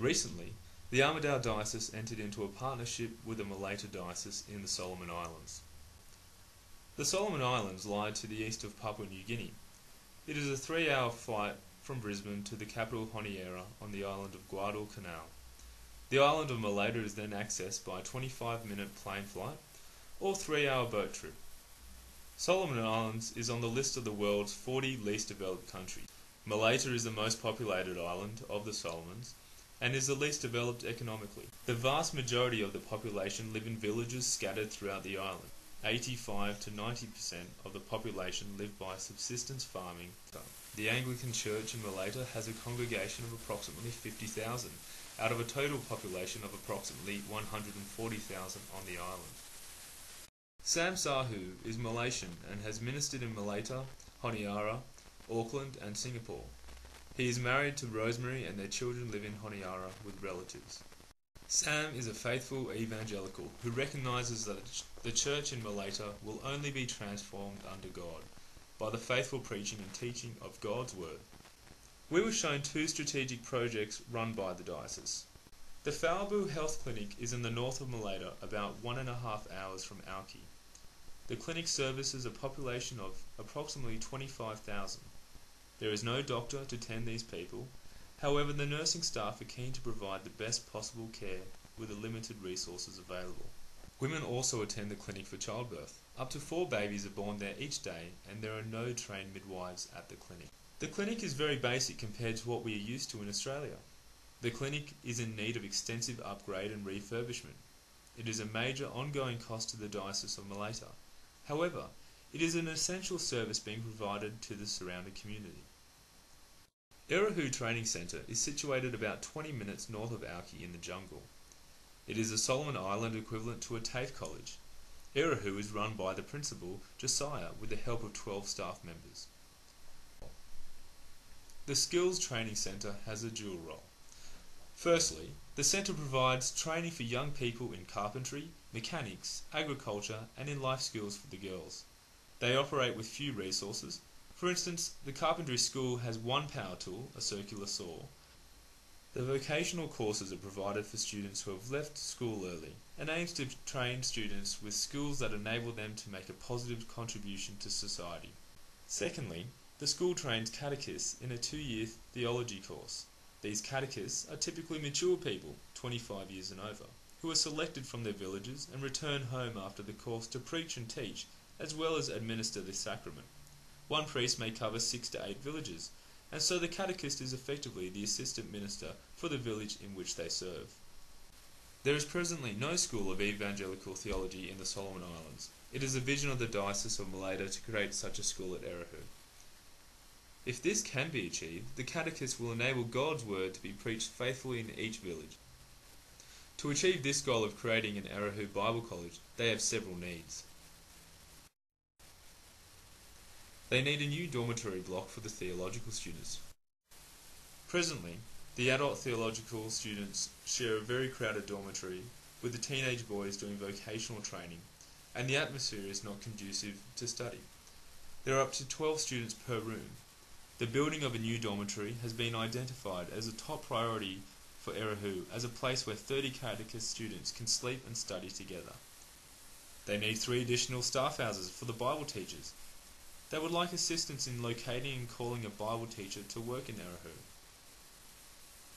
Recently, the Armidale Diocese entered into a partnership with the Malaita Diocese in the Solomon Islands. The Solomon Islands lie to the east of Papua New Guinea. It is a 3-hour flight from Brisbane to the capital Honiara on the island of Guadalcanal. The island of Malaita is then accessed by a 25-minute plane flight or 3-hour boat trip. Solomon Islands is on the list of the world's 40 least developed countries. Malaita is the most populated island of the Solomons and is the least developed economically. The vast majority of the population live in villages scattered throughout the island. 85 to 90% of the population live by subsistence farming. The Anglican Church in Malaita has a congregation of approximately 50,000 out of a total population of approximately 140,000 on the island. Sam Sahu is Malaysian and has ministered in Malaita, Honiara, Auckland and Singapore. He is married to Rosemary and their children live in Honiara with relatives. Sam is a faithful evangelical who recognises that the church in Malaita will only be transformed under God by the faithful preaching and teaching of God's word. We were shown 2 strategic projects run by the diocese. The Faubu Health Clinic is in the north of Malaita, about 1.5 hours from Auki. The clinic services a population of approximately 25,000. There is no doctor to tend these people. However, the nursing staff are keen to provide the best possible care with the limited resources available. Women also attend the clinic for childbirth. Up to 4 babies are born there each day, and there are no trained midwives at the clinic. The clinic is very basic compared to what we are used to in Australia. The clinic is in need of extensive upgrade and refurbishment. It is a major ongoing cost to the Diocese of Malaita. However, it is an essential service being provided to the surrounding community. Erahu Training Centre is situated about 20 minutes north of Auki in the jungle. It is a Solomon Island equivalent to a TAFE college. Erahu is run by the principal, Josiah, with the help of 12 staff members. The Skills Training Centre has a dual role. Firstly, the centre provides training for young people in carpentry, mechanics, agriculture and in life skills for the girls. They operate with few resources. For instance, the carpentry school has 1 power tool, a circular saw. The vocational courses are provided for students who have left school early and aims to train students with skills that enable them to make a positive contribution to society. Secondly, the school trains catechists in a 2-year theology course. These catechists are typically mature people, 25 years and over, who are selected from their villages and return home after the course to preach and teach, as well as administer the sacrament. One priest may cover 6 to 8 villages, and so the catechist is effectively the assistant minister for the village in which they serve. There is presently no school of evangelical theology in the Solomon Islands. It is a vision of the Diocese of Malaita to create such a school at Erahu. If this can be achieved, the catechist will enable God's word to be preached faithfully in each village. To achieve this goal of creating an Erahu Bible College, they have several needs. They need a new dormitory block for the theological students. Presently, the adult theological students share a very crowded dormitory with the teenage boys doing vocational training, and the atmosphere is not conducive to study. There are up to 12 students per room. The building of a new dormitory has been identified as a top priority for Erahu as a place where 30 catechist students can sleep and study together. They need 3 additional staff houses for the Bible teachers. They would like assistance in locating and calling a Bible teacher to work in Erahu.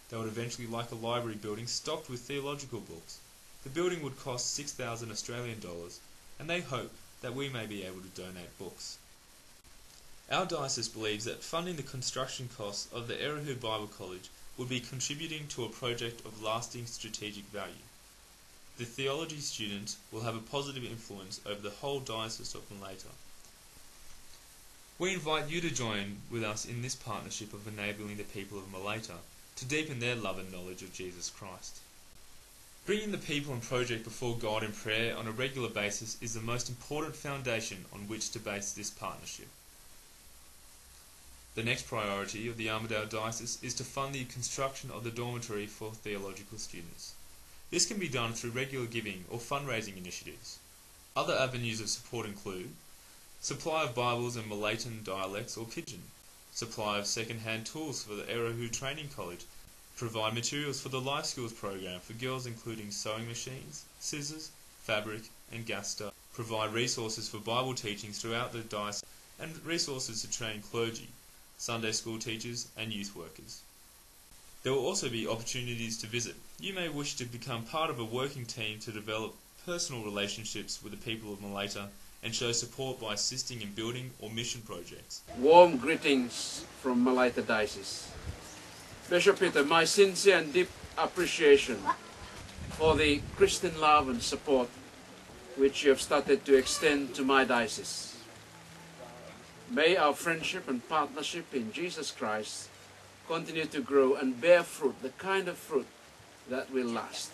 They would eventually like a library building stocked with theological books. The building would cost 6,000 Australian dollars, and they hope that we may be able to donate books. Our diocese believes that funding the construction costs of the Erahu Bible College would be contributing to a project of lasting strategic value. The theology students will have a positive influence over the whole Diocese of Malaita. We invite you to join with us in this partnership of enabling the people of Malaita to deepen their love and knowledge of Jesus Christ. Bringing the people and project before God in prayer on a regular basis is the most important foundation on which to base this partnership. The next priority of the Armidale Diocese is to fund the construction of the dormitory for theological students. This can be done through regular giving or fundraising initiatives. Other avenues of support include supply of Bibles in Malaitan dialects or Pidgin, supply of second-hand tools for the Erahu Training College, provide materials for the Life Skills program for girls, including sewing machines, scissors, fabric and gas stoves. Provide resources for Bible teachings throughout the diocese and resources to train clergy, Sunday school teachers and youth workers. There will also be opportunities to visit. You may wish to become part of a working team to develop personal relationships with the people of Malaita and show support by assisting in building or mission projects. Warm greetings from Malaita Diocese. Bishop Peter, my sincere and deep appreciation for the Christian love and support which you have started to extend to my diocese. May our friendship and partnership in Jesus Christ continue to grow and bear fruit, the kind of fruit that will last.